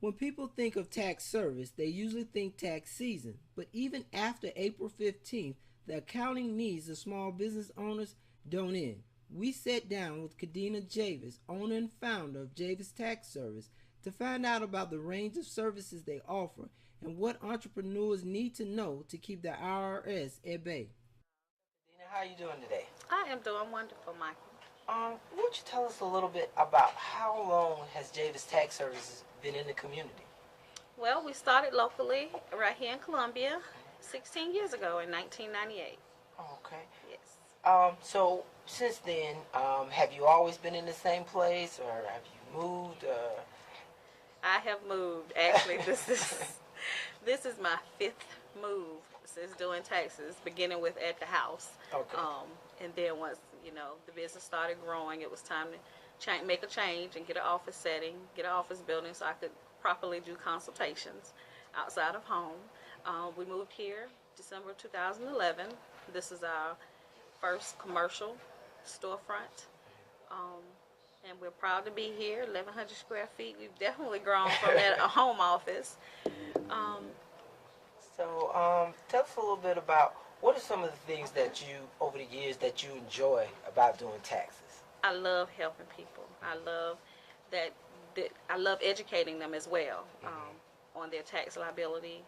When people think of tax service, they usually think tax season. But even after April 15th, the accounting needs of small business owners don't end. We sat down with Kadenia Javis, owner and founder of Javis Tax Service, to find out about the range of services they offer and what entrepreneurs need to know to keep the IRS at bay. Kadenia, how are you doing today? I am doing wonderful, Michael. Won't you tell us a little bit about how long has Javis Tax Services been in the community? Well, we started locally right here in Columbia 16 years ago in 1998. Okay. Yes. So since then, have you always been in the same place, or have you moved? I have moved. Actually, this is my fifth move since doing taxes, beginning with at the house. Okay. And then once the business started growing, it was time to make a change and get an office setting, get an office building, so I could properly do consultations outside of home. We moved here December 2011. This is our first commercial storefront. And we're proud to be here, 1,100 square feet. We've definitely grown from that a home office. So tell us a little bit about what are some of the things that you, over the years, that you enjoy about doing taxes? I love helping people. I love that I love educating them as well on their tax liability.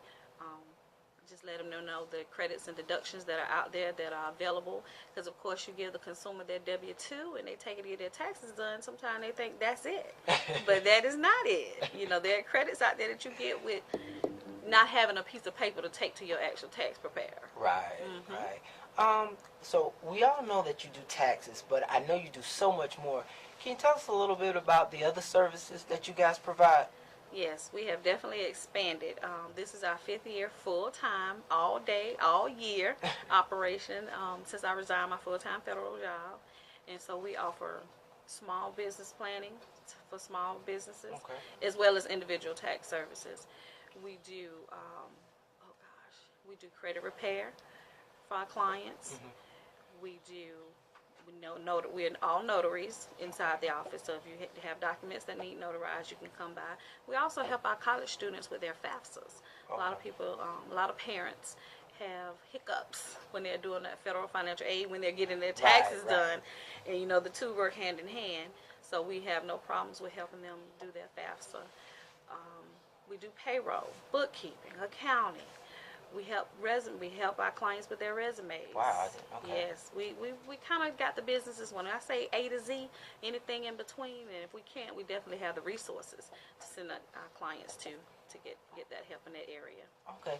Just let them know the credits and deductions that are out there that are available. Because of course you give the consumer their W-2 and they take it to get their taxes done. Sometimes they think that's it, but that is not it. There are credits out there that you get with not having a piece of paper to take to your actual tax preparer. Right, right. So we all know that you do taxes, but I know you do so much more. Can you tell us a little bit about the other services that you guys provide? Yes, we have definitely expanded. This is our fifth year full-time, all day, all year operation since I resigned my full-time federal job. And so we offer small business planning for small businesses, as well as individual tax services. We do, we do credit repair for our clients. We're all notaries inside the office, so if you have documents that need notarized, you can come by. We also help our college students with their FAFSAs. A lot of people, a lot of parents have hiccups when they're doing that federal financial aid, when they're getting their taxes done, and the two work hand in hand. So we have no problems with helping them do their FAFSA. We do payroll, bookkeeping, accounting. We help our clients with their resumes. Wow. Okay. Yes, we kind of got the businesses. When I say A to Z, anything in between, and if we can't, we definitely have the resources to send our clients to get that help in that area. Okay.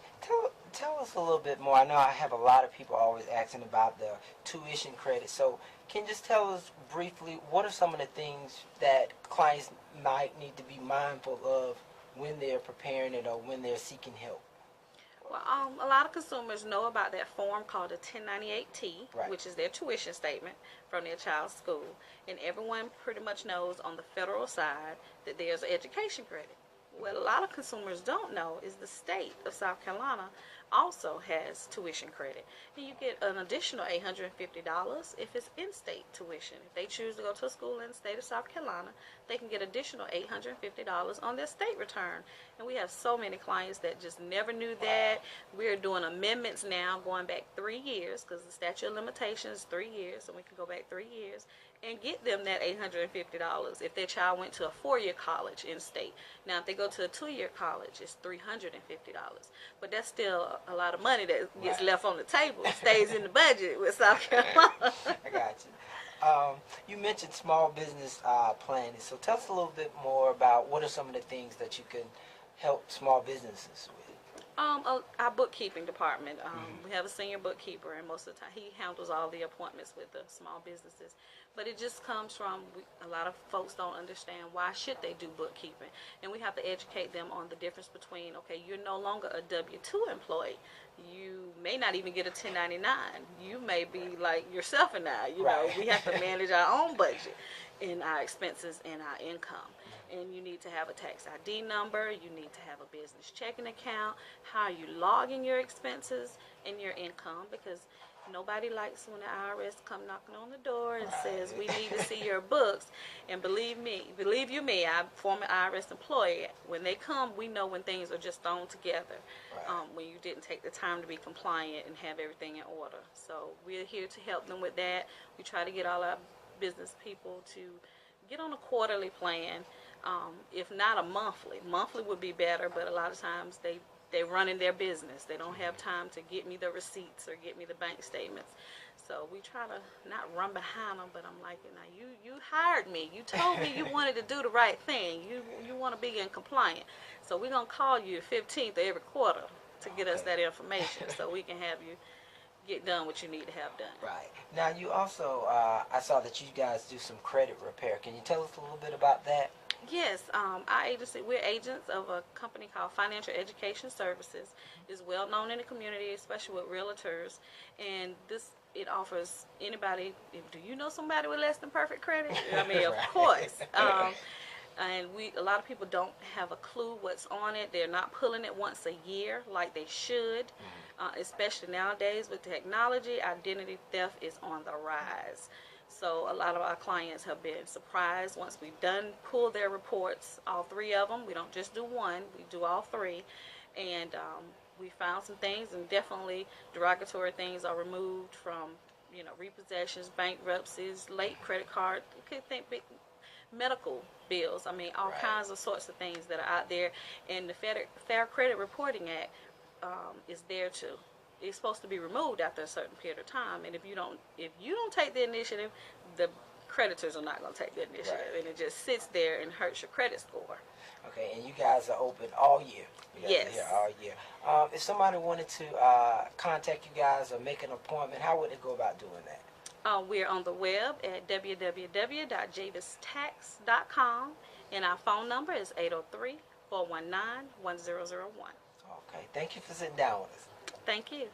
Tell us a little bit more. I know I have a lot of people always asking about the tuition credit. So can you just tell us briefly what are some of the things that clients might need to be mindful of when they're preparing it or when they're seeking help? Well, a lot of consumers know about that form called a 1098-T, which is their tuition statement from their child's school. And everyone pretty much knows on the federal side that there's an education credit. What a lot of consumers don't know is the state of South Carolina also has tuition credit. And you get an additional $850 if it's in-state tuition. If they choose to go to a school in the state of South Carolina, they can get additional $850 on their state return. And we have so many clients that just never knew that. We're doing amendments now going back 3 years because the statute of limitations is 3 years, so we can go back 3 years and get them that $850 if their child went to a 4-year college in state. Now, if they go to a 2-year college, it's $350. But that's still a lot of money that gets left on the table. It stays in the budget with South Carolina. I got you. You mentioned small business planning. So tell us a little bit more about what are some of the things that you can help small businesses with. Our bookkeeping department. We have a senior bookkeeper, and most of the time he handles all the appointments with the small businesses. But it just comes from a lot of folks don't understand why should they do bookkeeping, and we have to educate them on the difference between, okay, you're no longer a W-2 employee. You may not even get a 1099. You may be like yourself and I. We have to manage our own budget and our expenses and our income. And you need to have a tax ID number. You need to have a business checking account. How are you logging your expenses and your income? Because Nobody likes when the IRS come knocking on the door and says, we need to see your books. And believe you me, I'm a former IRS employee. When they come, we know when things are just thrown together, when you didn't take the time to be compliant and have everything in order. So we're here to help them with that. We try to get all our business people to get on a quarterly plan, if not a monthly. Monthly would be better, but a lot of times they're running their business. They don't have time to get me the receipts or get me the bank statements. So we try to not run behind them, but I'm like, now you hired me. You told me you wanted to do the right thing. You want to be in compliance. So we're going to call you 15th of every quarter to get us that information so we can have you get done what you need to have done. Right. Now you also, I saw that you guys do some credit repair. Can you tell us a little bit about that? Yes, our agency, we're agents of a company called Financial Education Services. It's well known in the community, especially with realtors. And it offers anybody, do you know somebody with less than perfect credit? I mean, of course. And a lot of people don't have a clue what's on it. They're not pulling it once a year like they should, especially nowadays with technology. Identity theft is on the rise. So a lot of our clients have been surprised once we've pulled their reports, all three of them. We don't just do one, we do all three. And we found some things, and definitely derogatory things are removed from, repossessions, bankruptcies, late credit card, you could think medical bills. I mean, all kinds of sorts of things that are out there. And the Fair Credit Reporting Act is there to. It's supposed to be removed after a certain period of time, and if you don't take the initiative, the creditors are not going to take the initiative, and it just sits there and hurts your credit score. Okay, and you guys are open all year. Yes. Are here all year. If somebody wanted to contact you guys or make an appointment, how would they go about doing that? We're on the web at www.javistax.com, and our phone number is 803-419-1001. Okay, thank you for sitting down with us. Thank you.